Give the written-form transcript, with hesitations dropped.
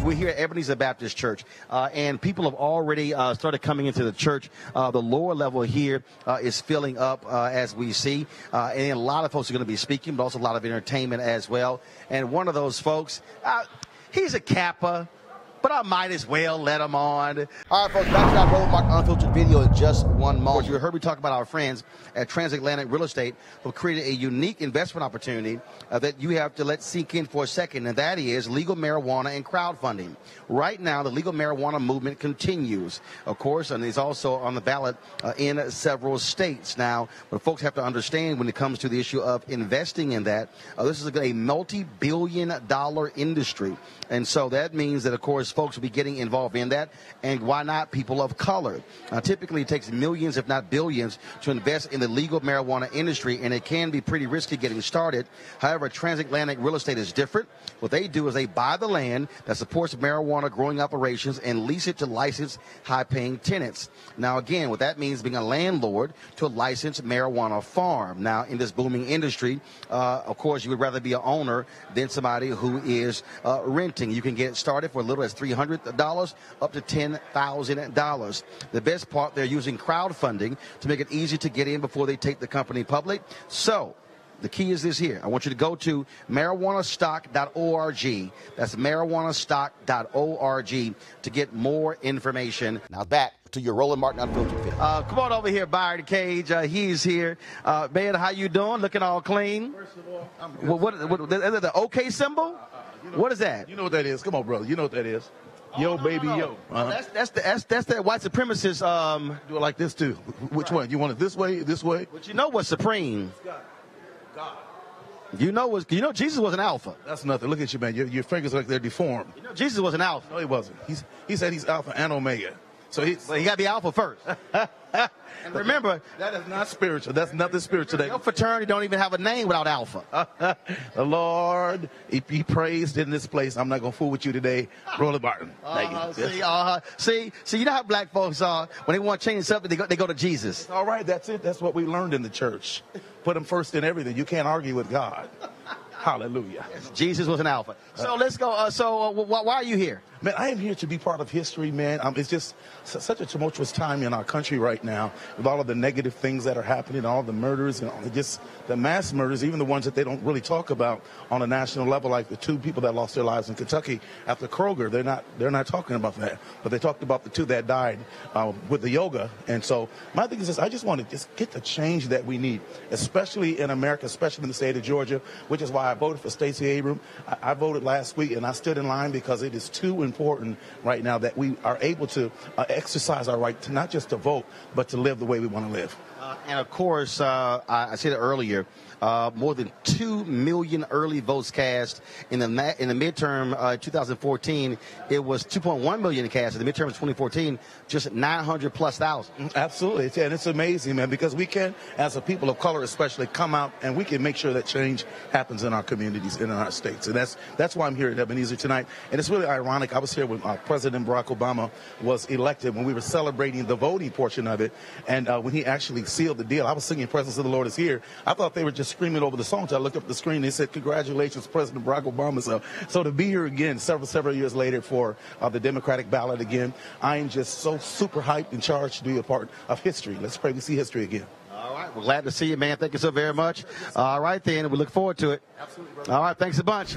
we're here at Ebenezer Baptist Church, and people have already started coming into the church. The lower level here is filling up as we see, and a lot of folks are going to be speaking, but also a lot of entertainment as well. And one of those folks, he's a Kappa, but I might as well let him on. All right, folks, back to our Roland Martin Unfiltered video in just one moment. You heard me talk about our friends at Transatlantic Real Estate who created a unique investment opportunity that you have to let sink in for a second, and that is legal marijuana and crowdfunding. Right now, the legal marijuana movement continues, of course, and is also on the ballot in several states. Now, what folks have to understand when it comes to the issue of investing in that, this is a multi-billion-dollar industry. And so that means that, of course, folks will be getting involved in that. And why not people of color? Typically, it takes millions, if not billions, to invest in the legal marijuana industry, and it can be pretty risky getting started. However, Transatlantic Real Estate is different. What they do is they buy the land that supports marijuana growing operations and lease it to licensed, high-paying tenants. Now, again, what that means being a landlord to a licensed marijuana farm. Now, in this booming industry, of course, you would rather be an owner than somebody who is renting. You can get started for as little as $300 up to $10,000. The best part, they're using crowdfunding to make it easy to get in before they take the company public. So the key is this here. I want you to go to marijuanastock.org. That's marijuanastock.org to get more information. Now back to your Roland Martin Unfiltered video. Come on over here, Byron Cage. He's here. Man, how you doing? Looking all clean? First of all, I'm good. What is the OK symbol? What is that? You know what that is. Come on, brother. You know what that is. Yo, baby, yo. That's that white supremacist. Do it like this, too. Which one? You want it this way, this way? But you know what's supreme? God. You know Jesus was an alpha. That's nothing. Look at you, man. Your fingers are like they're deformed. You know Jesus was an alpha. No, he wasn't. He said he's alpha and omega. So he got to be alpha first. And remember, that is not spiritual. That's nothing spiritual. Your fraternity don't even have a name without alpha. The Lord, he praised in this place. I'm not going to fool with you today. Roland Martin. See, you know how black folks are. When they want to change something, they go to Jesus. All right, that's it. That's what we learned in the church. Put him first in everything. You can't argue with God. Hallelujah. Yes, Jesus was an alpha. So let's go. Why are you here? Man, I am here to be part of history, man. It's just such a tumultuous time in our country right now with all of the negative things that are happening, all the murders and just the mass murders, even the ones that they don't really talk about on a national level, like the 2 people that lost their lives in Kentucky after Kroger. They're not talking about that, but they talked about the 2 that died with the yoga. And so my thing is this: I just want to just get the change that we need, especially in America, especially in the state of Georgia, which is why I voted for Stacey Abrams. I voted last week, and I stood in line because it is too important right now that we are able to exercise our right to not just to vote, but to live the way we want to live. And of course, I said it earlier, more than 2 million early votes cast in the midterm 2014. It was 2.1 million cast in the midterm of 2014, just 900,000+. Absolutely, and it's amazing, man, because we can, as a people of color especially, come out and we can make sure that change happens in our communities and in our states. And that's why I'm here at Ebenezer tonight. And it's really ironic. I was here when President Barack Obama was elected, when we were celebrating the voting portion of it, and when he actually sealed the deal. I was singing "Presence of the Lord is Here." I thought they were just screaming over the song. Until I looked up the screen, they said, "Congratulations, President Barack Obama." So to be here again several years later for the Democratic ballot again, I am just so super hyped and charged to be a part of history. Let's pray we see history again. All right. We're glad to see you, man. Thank you so very much. All right, then. We look forward to it. Absolutely, brother. All right. Thanks a bunch.